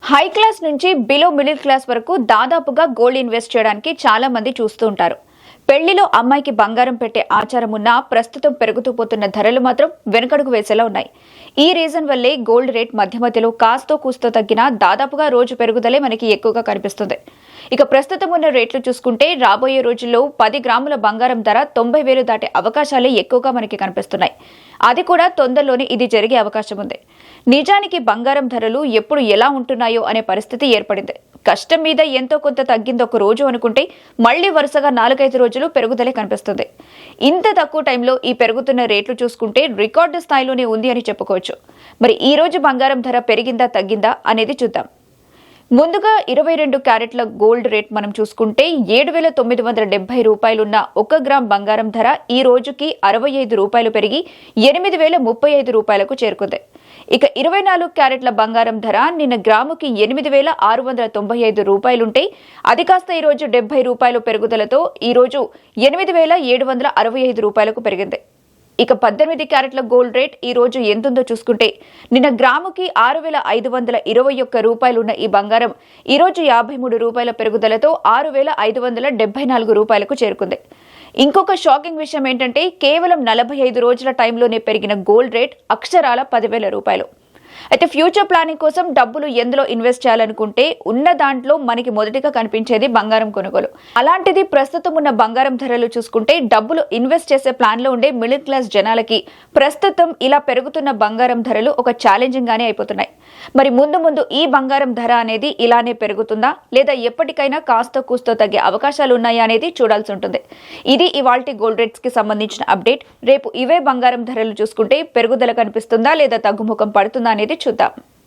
High class నుంచి below middle class వరకు దాదాపుగా గోల్డ్ ఇన్వెస్ట్ చేయడానికి చాలా మంది చూస్తూ ఉంటారు. పెళ్లిలో అమ్మాయికి బంగారం పెట్టే ఆచారం ఉన్నా ప్రస్తుతం పెరుగుతూ పోతున్న ధరలు మాత్రం వెనుకడుగు వేసేలా ఉన్నాయి. ఈ రీజన్ వల్లే గోల్డ్ రేట్ మధ్యలో కాస్తో కూస్తో తగ్గినా దాదాపుగా రోజు పెరుగుదలే మనకి ఎక్కువగా కనిపిస్తుంది. ఇక ప్రస్తుతం ఉన్న రేట్లు చూసుకుంటే రాబోయే రోజుల్లో 10 గ్రాముల బంగారం ధర 90,000 దాటే అవకాశాలే ఎక్కువగా మనకి కనిపిస్తున్నాయి. అది కూడా తొందరలోనే ఇది జరిగే అవకాశం ఉంది. నిజానికి బంగారం ధరలు ఎప్పుడు ఎలా ఉంటున్నాయో అనే పరిస్థితి ఏర్పడింది. కష్టం మీద ఎంతో కొంత తగ్గింది ఒక రోజు అనుకుంటే మళ్లీ వరుసగా 4-5 రోజులు పెరుగుదలే కనిపిస్తుంది. ఇంత తక్కువ టైంలో ఈ పెరుగుతున్న రేట్లు చూసుకుంటే రికార్డు స్థాయిలోనే ఉంది అని చెప్పుకోవచ్చు. మరి ఈ రోజు బంగారం ధర పెరిగిందా తగ్గిందా అనేది చూద్దాం. ముందుగా 22 క్యారెట్ల గోల్డ్ రేట్ మనం చూసుకుంటే 7,970 రూపాయలున్న 1 గ్రామ్ బంగారం ధర ఈ రోజుకి 65 రూపాయలు పెరిగి 8,035 రూపాయలకు చేరుకుంది. ఇక 24 క్యారెట్ల బంగారం ధర నిన్న గ్రాముకి 8,695 రూపాయలుంటే అది కాస్త ఈ రోజు 70 రూపాయలు పెరుగుదలతో ఈ రోజు 8,765 రూపాయలకు పెరిగింది. ఇక 18 క్యారెట్ల గోల్డ్ రేట్ ఈ రోజు ఎంతుందో చూసుకుంటే నిన్న గ్రాముకి 6,521 రూపాయలున్న ఈ బంగారం ఈ రోజు 53 రూపాయల పెరుగుదలతో 6,574 రూపాయలకు చేరుకుంది. ఇంకొక షాకింగ్ విషయం ఏంటంటే కేవలం 45 రోజుల టైంలోనే పెరిగిన గోల్డ్ రేట్ అక్షరాల 10,000 రూపాయలు. అయితే ఫ్యూచర్ ప్లానింగ్ కోసం డబ్బులు ఎందులో ఇన్వెస్ట్ చేయాలనుకుంటే ఉన్న దాంట్లో మనకి మొదటిగా కనిపించేది బంగారం కొనుగోలు. అలాంటిది ప్రస్తుతం ఉన్న బంగారం ధరలు చూసుకుంటే డబ్బులు ఇన్వెస్ట్ చేసే ప్లాన్ లో ఉండే మిడిల్ క్లాస్ జనాలకి ప్రస్తుతం ఇలా పెరుగుతున్న బంగారం ధరలు ఒక ఛాలెంజింగ్ గానే అయిపోతున్నాయి. మరి ముందు ఈ బంగారం ధర అనేది ఇలానే పెరుగుతుందా లేదా ఎప్పటికైనా కాస్త కూస్తో తగ్గే అవకాశాలు ఉన్నాయా అనేది చూడాల్సి ఉంటుంది. ఇది ఇవాల్టి గోల్డ్ రేట్స్ కి సంబంధించిన అప్డేట్. రేపు ఇవే బంగారం ధరలు చూసుకుంటే పెరుగుదల కనిపిస్తుందా లేదా తగ్గుముఖం పడుతుందా అనేది చూద్దాం.